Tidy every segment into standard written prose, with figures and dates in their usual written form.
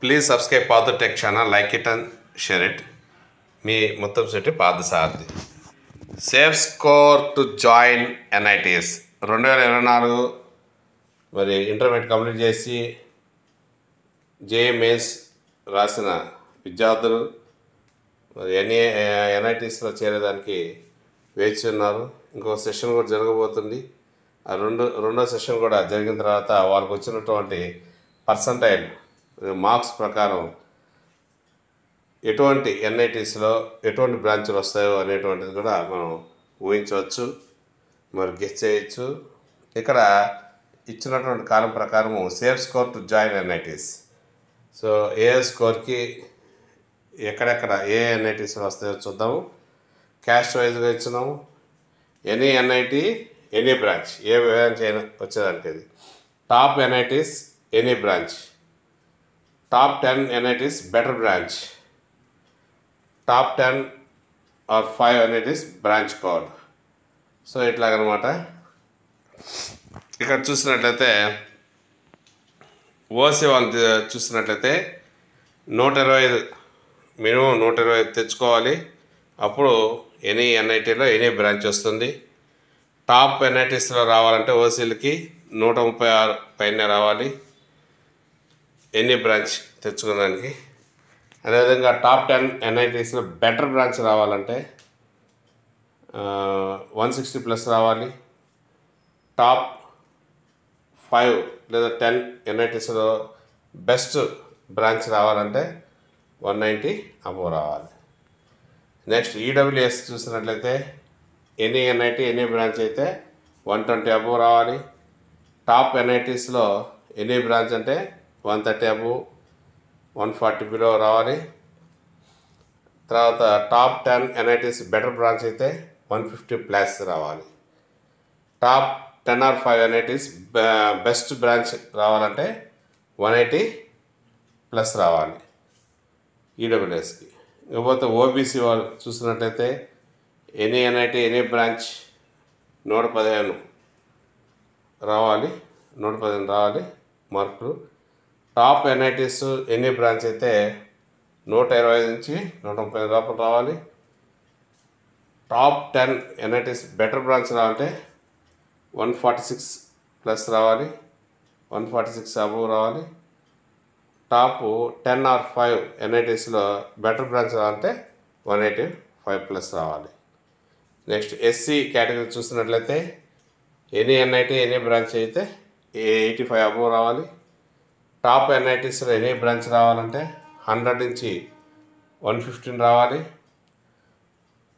Please subscribe Padhu Tech channel, like it and share it. Me మొత్తం సెట్టి పాద సారథి. Safe score to join NITS 2024 మరి intermediate complete చేసి JEE మెయిన్స్ రాసిన విద్యార్థులు మరి NITSలో చేరేదానికి వేచి ఉన్నారు. ఇంకో సెషన్ కూడా జరగబోతుంది. ఆ రెండో సెషన్ కూడా జరిగిన తర్వాత వాళ్ళకి వచ్చినటువంటి పర్సంటైల్ మార్క్స్ ప్రకారం ఎటువంటి NITSలో ఎటువంటి బ్రాంచ్లు వస్తాయో అనేటువంటిది కూడా మనం ఊహించవచ్చు, మరి గెస్ చేయొచ్చు. ఇక్కడ ఇచ్చినటువంటి కాలం ప్రకారము safe score to join NITS. So ఏ స్కోర్కి ఎక్కడెక్కడ ఏ NITSలో వస్తాయో చూద్దాము. క్యాస్ట్ వైజ్గా ఇచ్చినాము. ఎనీ NIT ఎనీ బ్రాంచ్, ఏ బ్రాంచ్ అయినా వచ్చేదానికి అది. Top NITS any branch, top 10 NITS better branch, top 10 or 5 NITS branch code. So ఇట్లాగనమాట. ఇక్కడ చూసినట్లయితే ఓసీ వాళ్ళు చూసినట్లయితే 125 మినిమం 125 తెచ్చుకోవాలి. అప్పుడు ఎనీ NITలో ఎనీ బ్రాంచ్ వస్తుంది. టాప్ NITSలో రావాలంటే ఓసీలకి 136 పైన రావాలి ఎనీ బ్రాంచ్ తెచ్చుకోవడానికి. అదేవిధంగా టాప్ 10 NITSలో బెటర్ బ్రాంచ్ రావాలంటే 160+ రావాలి. టాప్ 5 లేదా 10 NITSలో బెస్ట్ బ్రాంచ్ రావాలంటే 190 అబోవ్ రావాలి. నెక్స్ట్ EWS చూసినట్లయితే ఎనీ NIT ఎనీ బ్రాంచ్ అయితే 120 అబోవ్ రావాలి. టాప్ NITSలో ఎనీ బ్రాంచ్ అంటే 130 అబోవ్, 140 బిలో రావాలి. తర్వాత టాప్ 10 NITS బెటర్ బ్రాంచ్ అయితే 150+ రావాలి. Top 10 or 5 NITS best branch రావాలంటే 180+ రావాలి EWSకి. ఇకపోతే OBC వాళ్ళు చూసినట్లయితే ఎనీ NIT ఎనీ బ్రాంచ్ 115 రావాలి, 115 రావాలి మార్కులు. టాప్ NITS ఎనీ బ్రాంచ్ అయితే 125 నుంచి 130 లోపల రావాలి. టాప్ 10 NITS బెటర్ బ్రాంచ్ రావాలంటే 146+ రావాలి, 146 అబోవ్ రావాలి. టాప్ 10 or 5 NITSలో బెటర్ బ్రాంచ్ రావాలంటే 185+ రావాలి. నెక్స్ట్ SC కేటగిరీ చూసినట్లయితే ఎనీ NIT ఎనీ బ్రాంచ్ అయితే 85 అబోవ్ రావాలి. టాప్ NITSలో ఎనీ బ్రాంచ్ రావాలంటే 100 నుంచి 115 రావాలి.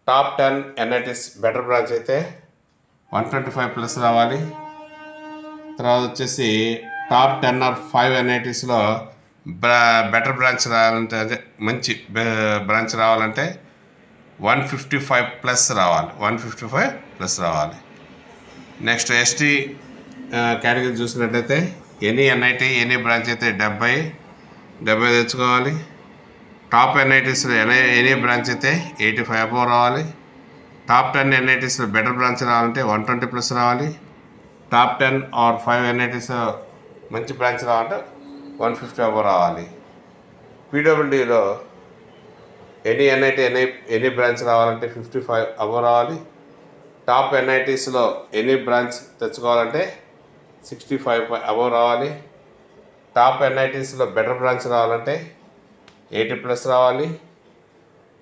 టాప్ 10 NITS బెటర్ బ్రాంచ్ అయితే 125+ రావాలి. తర్వాత వచ్చేసి టాప్ 10 or 5 NITSలో బెటర్ బ్రాంచ్ రావాలంటే అదే మంచి బ్రాంచ్ రావాలంటే 155+ రావాలి, 155+ రావాలి. నెక్స్ట్ ST కేటగిరీ చూసినట్లయితే ఎనీ NIT ఎనీ బ్రాంచ్ అయితే 70 తెచ్చుకోవాలి. టాప్ NITSలో ఎనీ బ్రాంచ్ అయితే 85 అబోవ్ రావాలి. టాప్ 10 NITSలో బెటర్ బ్రాంచ్ రావాలంటే 120+ రావాలి. టాప్ 10 or 5 NITSలో మంచి బ్రాంచ్ రావాలంటే 150 అబోవ్ రావాలి. PWDలో ఎనీ NIT ఎనీ బ్రాంచ్ రావాలంటే 55 అబోవ్ రావాలి. టాప్ NITSలో ఎనీ బ్రాంచ్ తెచ్చుకోవాలంటే 65 అబోవ్ రావాలి. టాప్ NITSలో బెటర్ బ్రాంచ్ రావాలంటే 80+ రావాలి.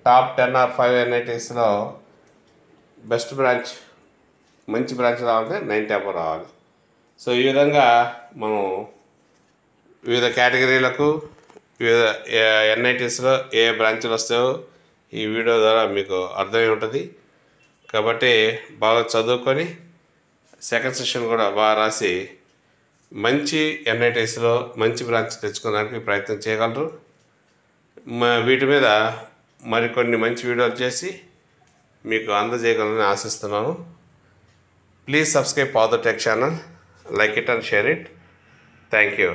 టాప్ 10 or 5 NITSలో బెస్ట్ బ్రాంచ్ మంచి బ్రాంచ్ రావాలంటే 90 అబోవ్ రావాలి. సో ఈ విధంగా మనం వివిధ కేటగిరీలకు వివిధ NITSలో ఏ బ్రాంచ్లు వస్తాయో ఈ వీడియో ద్వారా మీకు అర్థమై ఉంటుంది. కాబట్టి బాగా చదువుకొని సెకండ్ సెషన్ కూడా బాగా రాసి మంచి NITSలో మంచి బ్రాంచ్ తెచ్చుకోవడానికి ప్రయత్నం చేయగలరు. వీటి మీద మరికొన్ని మంచి వీడియోలు చేసి మీకు అందజేయగలరని ఆశిస్తున్నాను. Please subscribe Padhu Tech channel, like it and share it. Thank you.